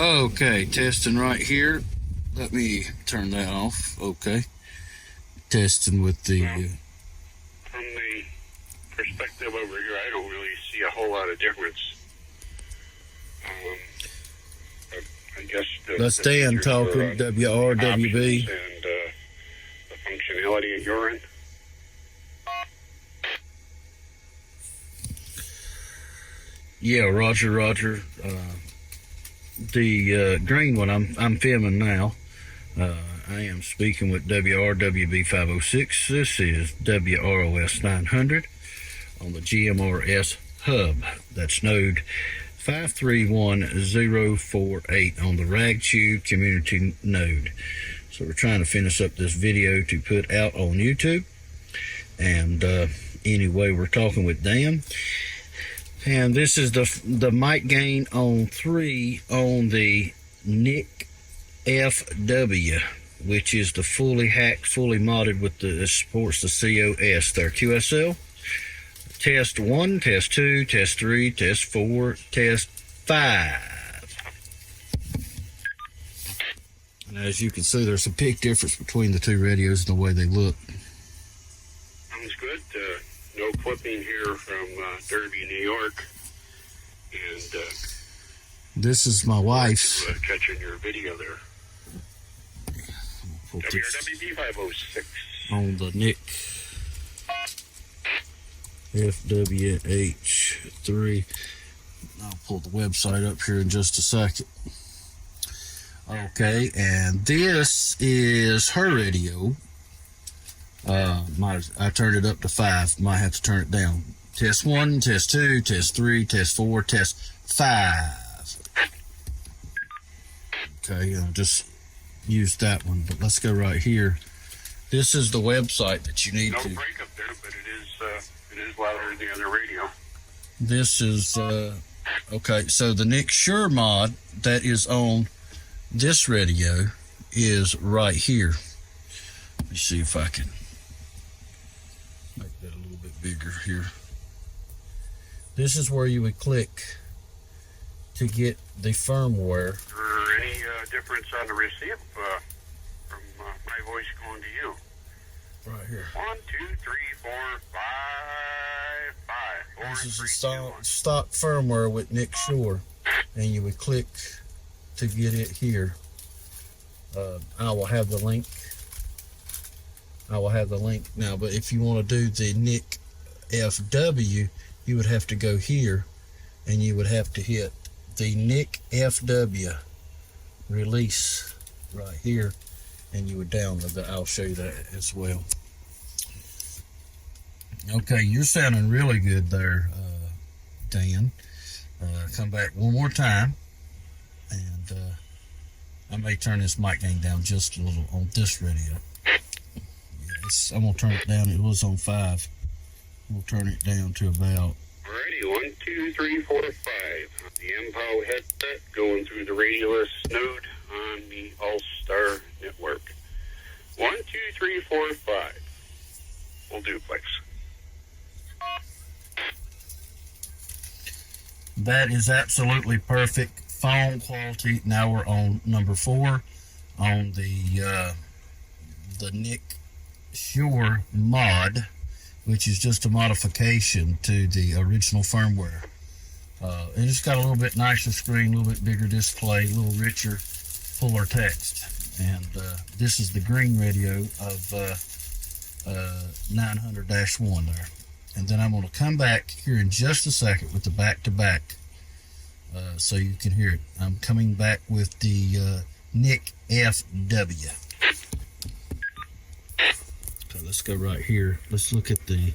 Okay, testing right here. Let me turn that off. Okay. Testing with the... From the perspective over here, I don't really see a whole lot of difference. I guess Let's Dan talking, WRWB. And the functionality at your end. Yeah, Roger. The green one I'm filming now. I am speaking with WRWB 506. This is WROS 900 on the GMRS hub. That's node 531048 on the RagTube community node. So we're trying to finish up this video to put out on YouTube. And anyway, we're talking with Dan. And this is the mic gain on 3 on the nicFW, which is the fully hacked, fully modded with the supports the COS there. QSL. Test 1, test 2, test 3, test 4, test 5. And as you can see, there's a big difference between the two radios and the way they look. Sounds good. No clipping here from Derby, New York. And this is my wife's. Catching your video there. WRWB 506. On the nicFW H3. I'll pull the website up here in just a second. Okay, and this is her radio. I turned it up to 5. Might have to turn it down. Test 1, test 2, test 3, test 4, test 5. Okay, I'll just use that one. But let's go right here. This is the website that you need to. No break up there, but it is louder than the other radio. This is okay. So the Nicsure Mod that is on this radio is right here. Let me see if I can make that a little bit bigger here. This is where you would click to get the firmware. Is there any difference on the receive from my voice going to you? Right here. 1, 2, 3, 4, 5, 5. This is a stock firmware with Nicsure, and you would click to get it here. I will have the link. Now, but if you want to do the nicFW, you would have to go here, and you would have to hit the nicFW release right here, and you would download that. I'll show you that as well. Okay, you're sounding really good there, Dan. Come back one more time, and I may turn this mic gain down just a little on this radio. Yes, I'm gonna turn it down. It was on 5. We'll turn it down to about. Alrighty, 1, 2, 3, 4, 5. The MPOW headset going through the radioless node on the All-Star Network. 1, 2, 3, 4, 5. Full duplex. That is absolutely perfect. Phone quality. Now we're on number 4 on the Nicsure Mod, which is just a modification to the original firmware. And it's got a little bit nicer screen, a little bit bigger display, a little richer, fuller text. And this is the green radio of 900-1 there. And then I'm going to come back here in just a second with the back-to-back so you can hear it. I'm coming back with the nicFW. So let's go right here. Let's look at the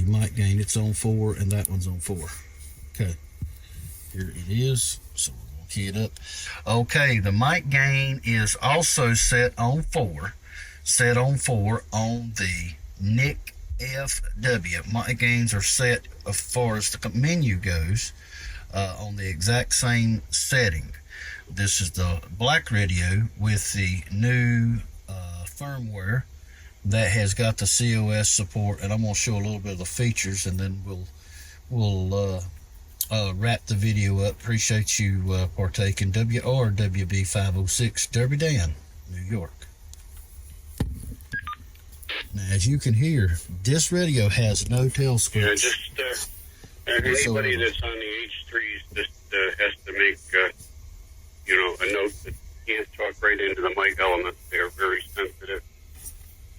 mic gain. It's on 4 and that one's on 4. Okay, here it is. So we're going to key it up. Okay, the mic gain is also set on 4. Set on 4 on the nicFW. Mic gains are set as far as the menu goes on the exact same setting. This is the black radio with the new firmware that has got the COS support, and I'm going to show a little bit of the features, and then we'll wrap the video up. Appreciate you partaking. WRWB 506, Derby Dan, New York. Now, as you can hear, this radio has no tail switch. Yeah, just anybody that's on the H3s just has to make a note that you can't talk right into the mic element. They are very sensitive.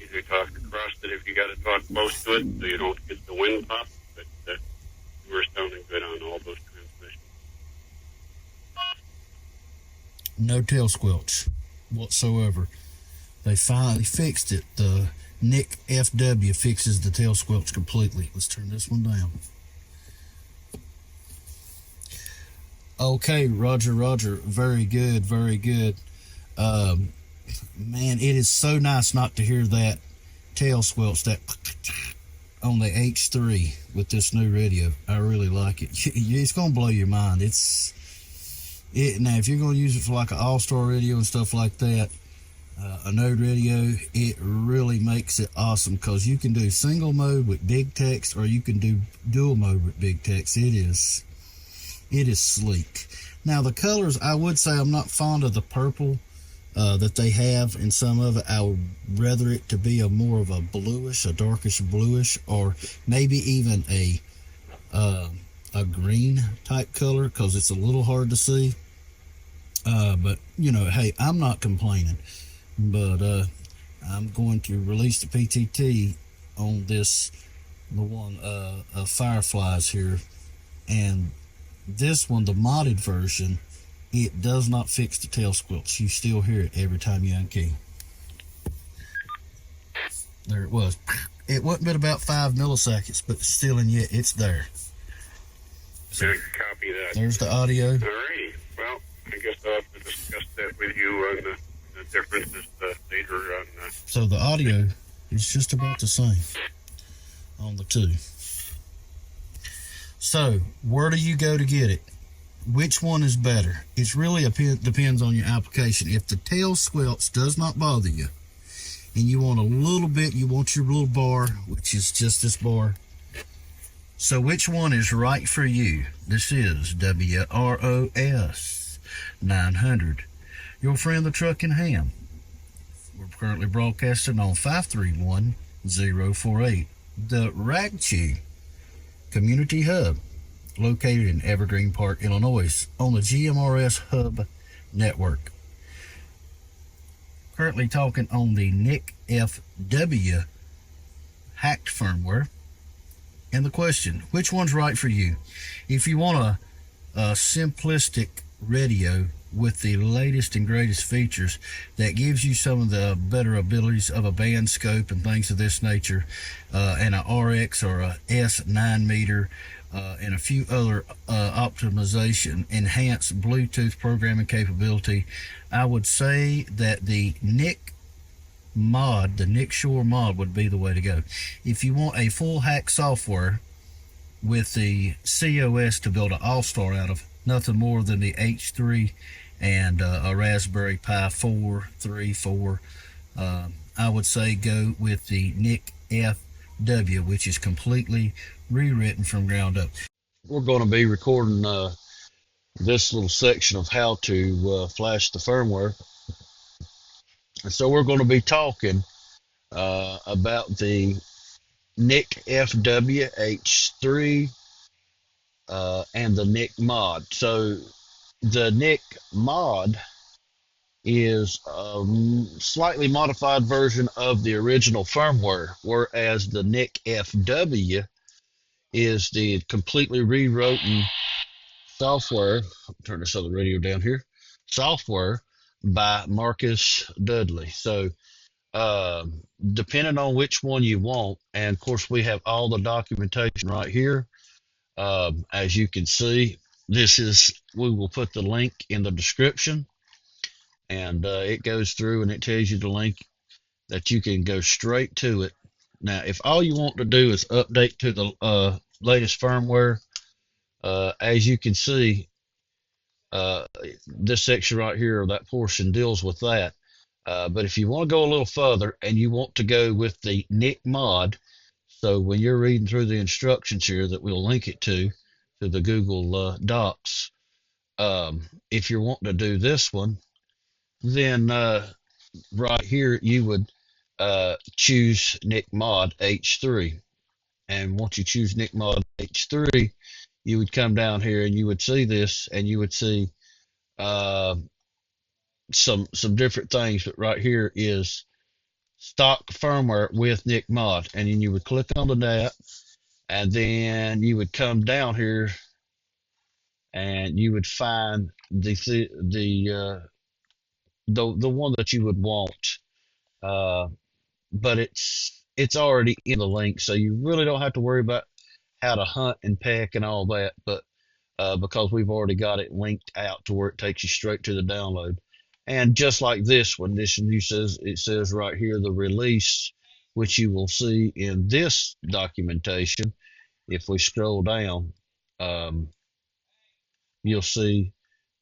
Either talk across it if you got to talk close to it so you don't get the wind pop. But we're sounding good on all those transmissions. No tail squelch whatsoever. They finally fixed it. The nicFW fixes the tail squelch completely. Let's turn this one down. Okay, Roger. Very good. Man, it is so nice not to hear that tail squelch, that on the H3 with this new radio. I really like it. It's going to blow your mind. Now, if you're going to use it for like an all-star radio and stuff like that, a node radio, it really makes it awesome because you can do single mode with big text or you can do dual mode with big text. It is sleek. Now the colors, I would say I'm not fond of the purple that they have in some of it. I would rather it to be a darkish bluish, or maybe even a green type color because it's a little hard to see. But hey, I'm not complaining. But I'm going to release the PTT on the one of Fireflies here, and this one, the modded version, it does not fix the tail squelch. You still hear it every time you unkey. There it was. It wasn't but about 5 milliseconds, but still and yet it's there. So copy that. There's the audio. All right. Well, I guess I'll have to discuss that with you on the differences later on. So the audio is just about the same on the two. So where do you go to get it? Which one is better? It's really depends on your application. If the tail squelch does not bother you and you want a little bit, you want your little bar, which is just this bar. So which one is right for you? This is WROS 900. Your friend the Truck and Ham. We're currently broadcasting on 531-048, the Ragchi Community Hub, located in Evergreen Park, Illinois, on the GMRS Hub network. Currently talking on the nicFW hacked firmware. And the question, which one's right for you? If you want a simplistic radio with the latest and greatest features that gives you some of the better abilities of a band scope and things of this nature, and a RX or a S9 meter, and a few other optimization, enhanced Bluetooth programming capability, I would say that the Nicsure Mod would be the way to go. If you want a full hack software with the COS to build an all-star out of, nothing more than the H3 and a Raspberry Pi 4, 3, 4, I would say go with the nicFW, which is completely rewritten from ground up. We're going to be recording this little section of how to flash the firmware. And so we're going to be talking about the nicFW H3 and the Nic Mod. So the Nic Mod is a slightly modified version of the original firmware, whereas the nicFW is the completely rewritten software. Turn this other radio down here. Software by Marcus Dudley. So depending on which one you want, and of course we have all the documentation right here. As you can see, we will put the link in the description, and it goes through and it tells you the link that you can go straight to it. Now, if all you want to do is update to the latest firmware, as you can see, this section right here, or that portion, deals with that. But if you want to go a little further and you want to go with the Nic Mod, so when you're reading through the instructions here that we'll link it to, the Google Docs. If you're wanting to do this one, then right here you would choose nicMod H3. And once you choose nicMod H3, you would come down here and you would see this, and you would see uh, some different things. But right here is stock firmware with nicMod, and then you would click on that, and then you would come down here and you would find the one that you would want. But it's already in the link, so you really don't have to worry about how to hunt and peck and all that. But because we've already got it linked out to where it takes you straight to the download. And just like this one, it says right here the release, which you will see in this documentation. If we scroll down, you'll see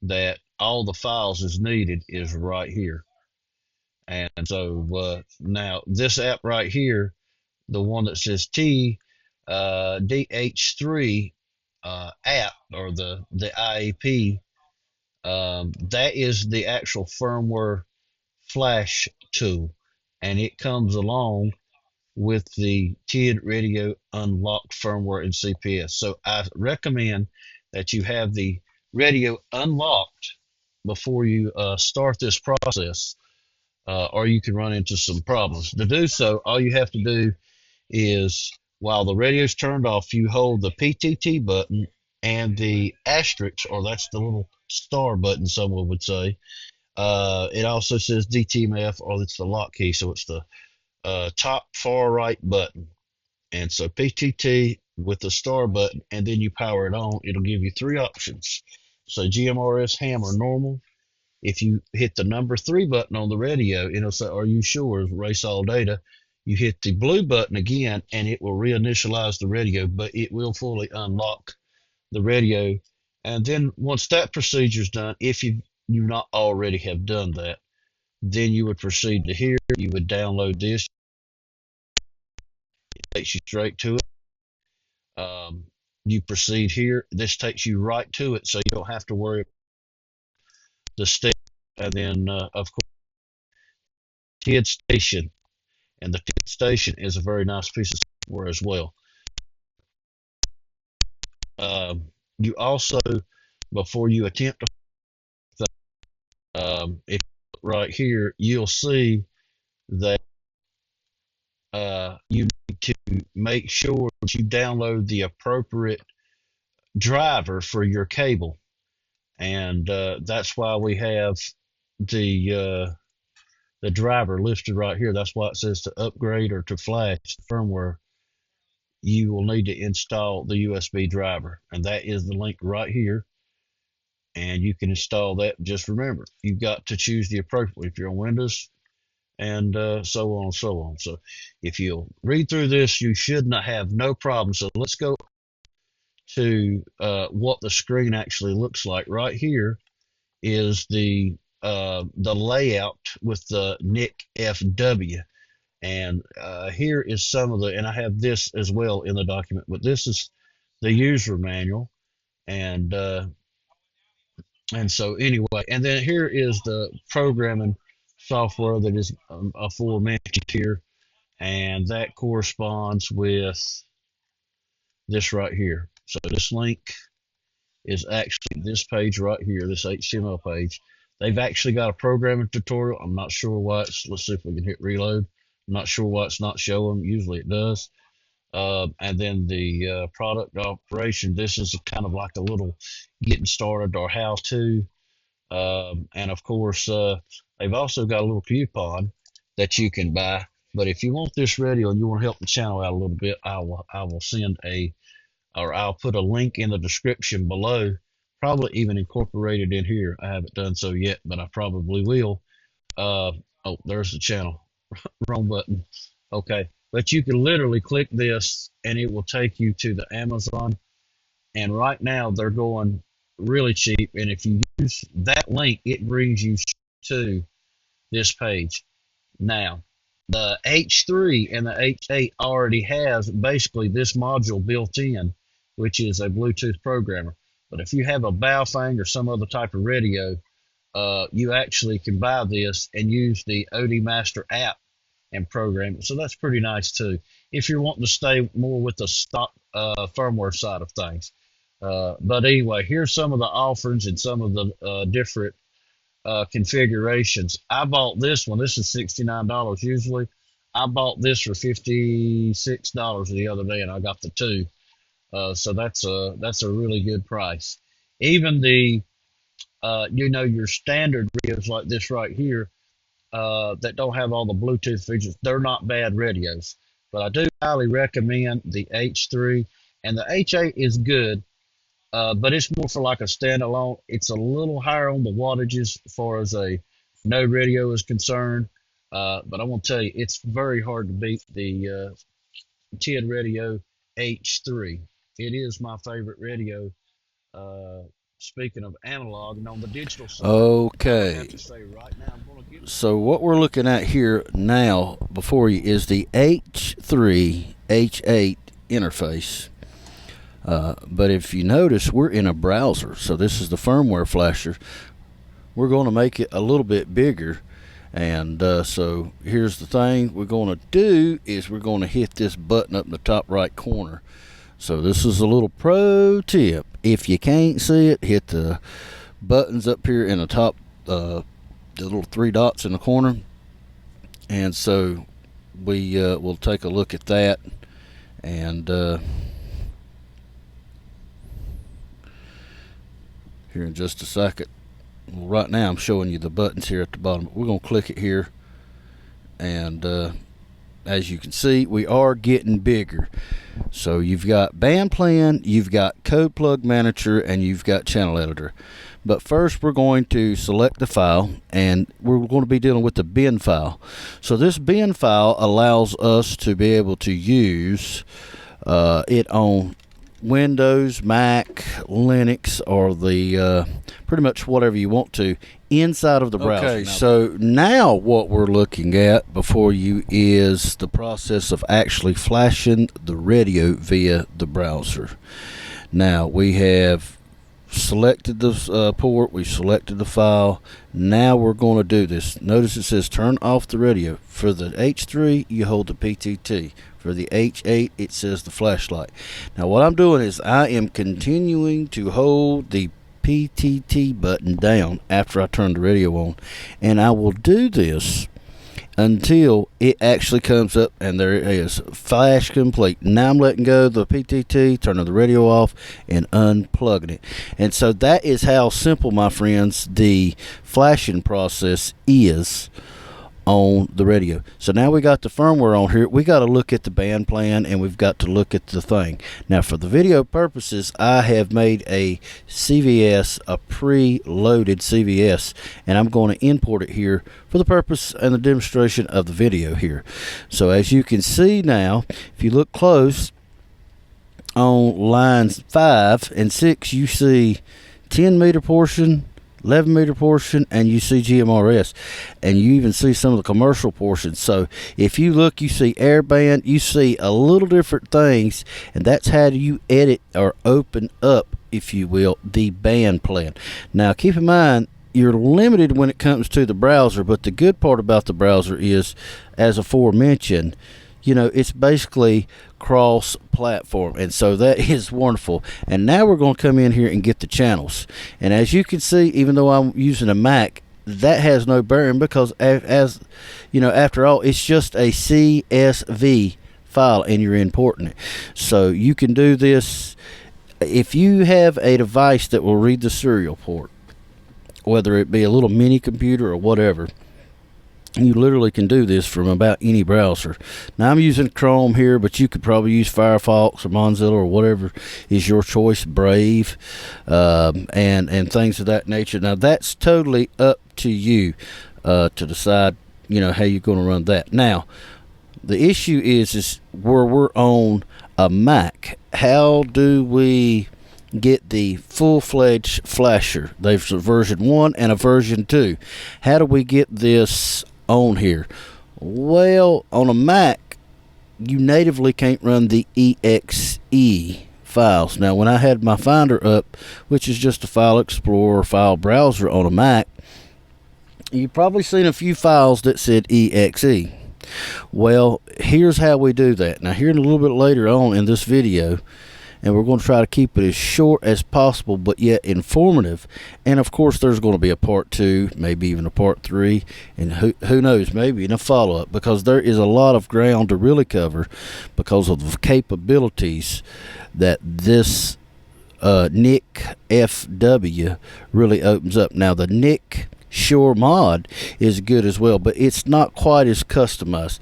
that all the files is needed is right here. And so now this app right here, the one that says DH3 app, or the IAP, that is the actual firmware flash tool, and it comes along with the TidRadio unlocked firmware and CPS. So I recommend that you have the radio unlocked before you start this process, or you can run into some problems. To do so, all you have to do is, while the radio is turned off, you hold the PTT button and the asterisk, or that's the little star button, someone would say. It also says DTMF, or it's the lock key, so it's the top far right button. And so PTT with the star button, and then you power it on. It'll give you three options. So GMRS, ham, or normal. If you hit the number 3 button on the radio, it'll say, "Are you sure?" Erase all data. You hit the blue button again, and it will reinitialize the radio, but it will fully unlock the radio. And then once that procedure is done, if you not already have done that, then you would proceed to here. You would download this. It takes you straight to it. You proceed here. This takes you right to it, so you don't have to worry about the step. And then, of course, TID Station. And the TID Station is a very nice piece of software as well. You also, before you attempt to, if right here, you'll see that you need to make sure that you download the appropriate driver for your cable, and that's why we have the driver listed right here. That's why it says to upgrade or to flash firmware, you will need to install the USB driver, and that is the link right here, and you can install that. Just remember, you've got to choose the appropriate, if you're on Windows, and so on and so on. So if you'll read through this, you should not have no problem. So let's go to what the screen actually looks like. Right here is the layout with the nicFW. And here is some of the, and I have this as well in the document, but this is the user manual. And so anyway, and then here is the programming software that is aforementioned here, and that corresponds with this right here. So this link is actually this page right here, this HTML page. They've actually got a programming tutorial. I'm not sure why it's, let's see if we can hit reload. I'm not sure why it's not showing. Usually it does. And then the product operation, this is kind of like a little getting started or how to. And of course, they've also got a little coupon that you can buy. But if you want this radio and you want to help the channel out a little bit, I will send I'll put a link in the description below, probably even incorporated in here. I haven't done so yet, but I probably will. Oh, there's the channel. Wrong button. Okay, but you can literally click this and it will take you to the Amazon, and right now they're going really cheap, and if you use that link, it brings you to this page. Now the H3 and the H8 already has basically this module built in. which is a Bluetooth programmer. But if you have a BAOFENG or some other type of radio, you actually can buy this and use the OD Master app and program it. So that's pretty nice too, if you're wanting to stay more with the stock firmware side of things. But anyway, here's some of the offerings and some of the different configurations. I bought this one. This is $69 usually. I bought this for $56 the other day, and I got the two. So that's a really good price. Even the your standard radios like this right here that don't have all the Bluetooth features, they're not bad radios. But I do highly recommend the H3, and the H8 is good, but it's more for like a standalone. It's a little higher on the wattages as far as a node radio is concerned. But I want to tell you, it's very hard to beat the TidRadio H3. It is my favorite radio. Speaking of analog, and on the digital side, Okay. I have to say right now, I'm going to give So what we're looking at here now before you is the H3 H8 interface. But if you notice, we're in a browser. So this is the firmware flasher. We're going to make it a little bit bigger. And so here's the thing we're going to do is we're going to hit this button up in the top right corner. So this is a little pro tip. If you can't see it, hit the buttons up here in the top, the little three dots in the corner. And so we will take a look at that. And here in just a second. Well, right now I'm showing you the buttons here at the bottom. We're going to click it here. And as you can see, we are getting bigger. So you've got band plan, you've got code plug manager, and you've got channel editor. But first we're going to select the file, and we're going to be dealing with the bin file. So this bin file allows us to be able to use it on Windows, Mac, Linux, or the pretty much whatever you want to inside of the browser. Okay, so now what we're looking at before you is the process of actually flashing the radio via the browser. Now we have selected the port, we selected the file. Now we're going to do this. Notice it says turn off the radio. For the H3 you hold the PTT. For the H8 it says the flashlight. Now what I'm doing is I am continuing to hold the PTT button down after I turn the radio on, and I will do this until it actually comes up and there it is, flash complete. Now I'm letting go of the PTT, turning the radio off, and unplugging it. And so that is how simple, my friends, the flashing process is on the radio. So now we got the firmware on here. We got to look at the band plan, and we've got to look at the thing. Now for the video purposes, I have made a CVS, a pre-loaded CVS, and I'm going to import it here for the purpose and the demonstration of the video here. So as you can see now, if you look close on lines 5 and 6, you see 10 meter portion, 11 meter portion, and you see GMRS, and you even see some of the commercial portions. So if you look, you see airband, you see a little different things, and that's how you edit or open up, if you will, the band plan. Now keep in mind, you're limited when it comes to the browser, but the good part about the browser is, as aforementioned, you know, it's basically cross-platform, and so that is wonderful. And now we're going to come in here and get the channels. And as you can see, even though I'm using a Mac, that has no bearing because, as you know, after all, it's just a CSV file, and you're importing it. So you can do this if you have a device that will read the serial port, whether it be a little mini computer or whatever. You literally can do this from about any browser. Now I'm using Chrome here, but you could probably use Firefox or Mozilla or whatever is your choice, Brave, and things of that nature. Now that's totally up to you to decide, you know, how you're going to run that. Now the issue is where we're on a Mac, how do we get the full-fledged flasher? There's a version 1 and a version 2. How do we get this on here? Well, on a Mac, you natively can't run the EXE files. Now, when I had my Finder up, which is just a file explorer, file browser on a Mac, you've probably seen a few files that said exe. Well, here's how we do that. Now, here a little bit later on in this video, and we're going to try to keep it as short as possible, but yet informative. And of course, there's going to be a part 2, maybe even a part 3, and who knows, maybe in a follow-up, because there is a lot of ground to really cover because of the capabilities that this nicFW really opens up. Now, the Nicsure Mod is good as well, but it's not quite as customized.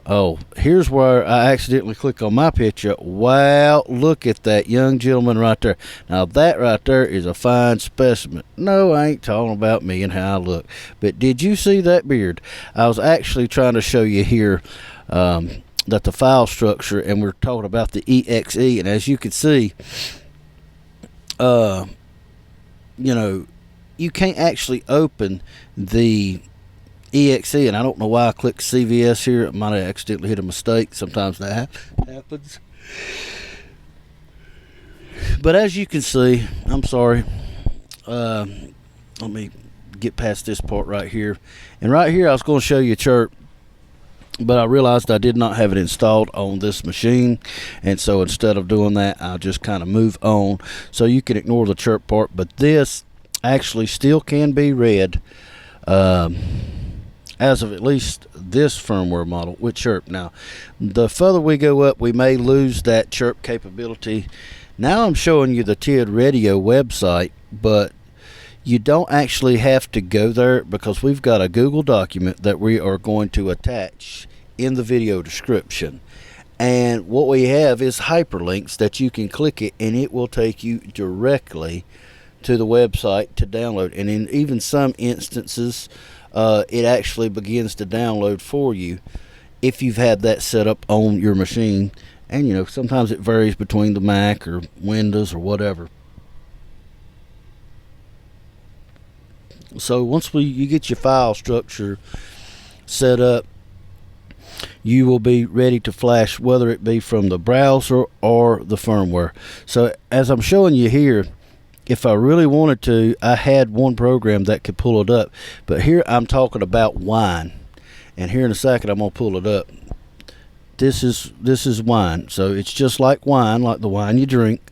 Oh, here's where I accidentally click on my picture. Wow, look at that young gentleman right there. Now, that right there is a fine specimen. No, I ain't talking about me and how I look. But did you see that beard? I was actually trying to show you here that the file structure, and we're talking about the exe. And as you can see, you know, you can't actually open the exe, and I don't know why I clicked CVS here. I might have accidentally hit a mistake. Sometimes that happens. But as you can see, I'm sorry. Let me get past this part right here. And right here, I was going to show you chirp, but I realized I did not have it installed on this machine, and so instead of doing that, I'll just kind of move on. So you can ignore the chirp part, but this actually still can be read as of at least this firmware model with chirp. Now, the further we go up, we may lose that chirp capability. Now I'm showing you the TidRadio website, but you don't actually have to go there because we've got a Google document that we are going to attach in the video description. And what we have is hyperlinks that you can click it, and it will take you directly to the website to download. And in even some instances, it actually begins to download for you if you've had that set up on your machine. And you know, sometimes it varies between the Mac or Windows or whatever. So once you get your file structure set up, you will be ready to flash, whether it be from the browser or the firmware. So as I'm showing you here, if I really wanted to, I had one program that could pull it up. But here I'm talking about wine, and here in a second I'm gonna pull it up. This is wine, so it's just like wine, like the wine you drink.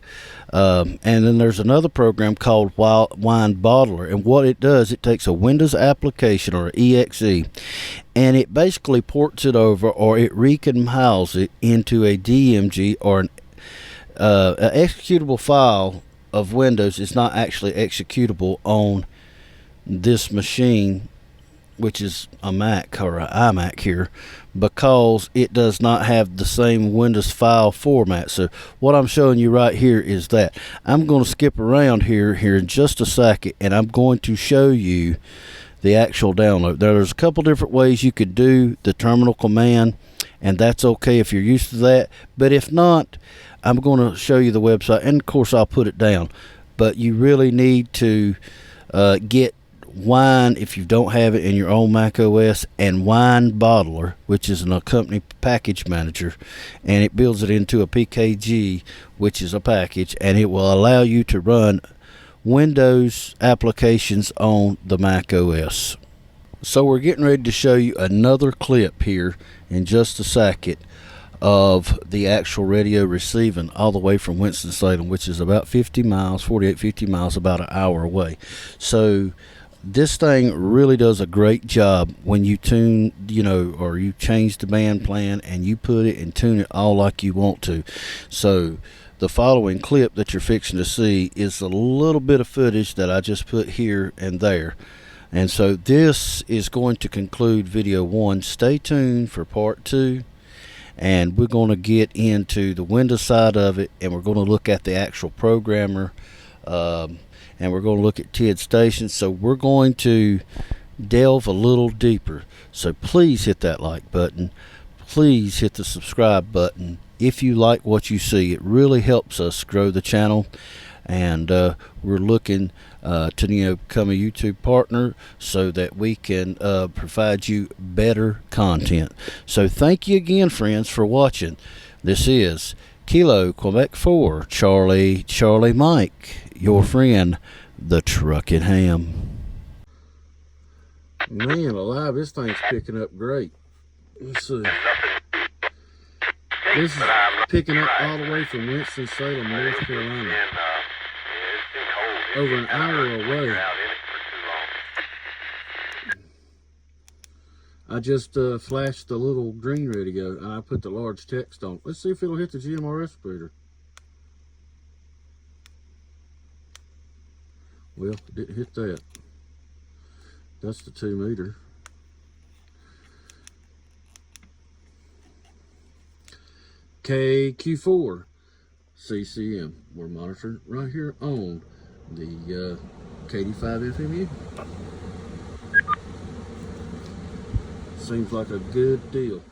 And then there's another program called Wine Bottler, and what it does, it takes a Windows application or exe, and it basically ports it over, or it recompiles it into a DMG or an executable file of Windows. Is not actually executable on this machine, which is a Mac or an iMac here, because it does not have the same Windows file format. So what I'm showing you right here is that. I'm going to skip around here in just a second, and I'm going to show you the actual download. There's a couple different ways you could do the terminal command, and that's okay if you're used to that. But if not, I'm going to show you the website, and of course I'll put it down. But you really need to get Wine, if you don't have it in your own Mac OS, and Wine Bottler, which is an accompanying package manager, and it builds it into a PKG, which is a package, and it will allow you to run Windows applications on the Mac OS. So we're getting ready to show you another clip here in just a second of the actual radio receiving all the way from Winston-Salem, which is about 50 miles, 48, 50 miles, about an hour away. So this thing really does a great job when you tune, or you change the band plan and you put it and tune it all like you want to. So the following clip that you're fixing to see is a little bit of footage that I just put here and there. And so this is going to conclude video 1. Stay tuned for part 2. And we're going to get into the Windows side of it, and we're going to look at the actual programmer, and we're going to look at TID stations. So we're going to delve a little deeper. So please hit that like button. Please hit the subscribe button if you like what you see. It really helps us grow the channel, and we're looking to become a YouTube partner so that we can provide you better content. So thank you again, friends, for watching. This is Kilo, Quebec 4, Charlie Mike, your friend, the Truckin' Ham. Man alive, this thing's picking up great. Let's see. This is picking up all the way from Winston-Salem, North Carolina. Over an hour away. I just flashed the little green radio and I put the large text on. Let's see if it'll hit the GMRS spreader. Well, it didn't hit that. That's the 2 meter. KQ4 CCM. We're monitored right here on the KD5 FMU. Seems like a good deal.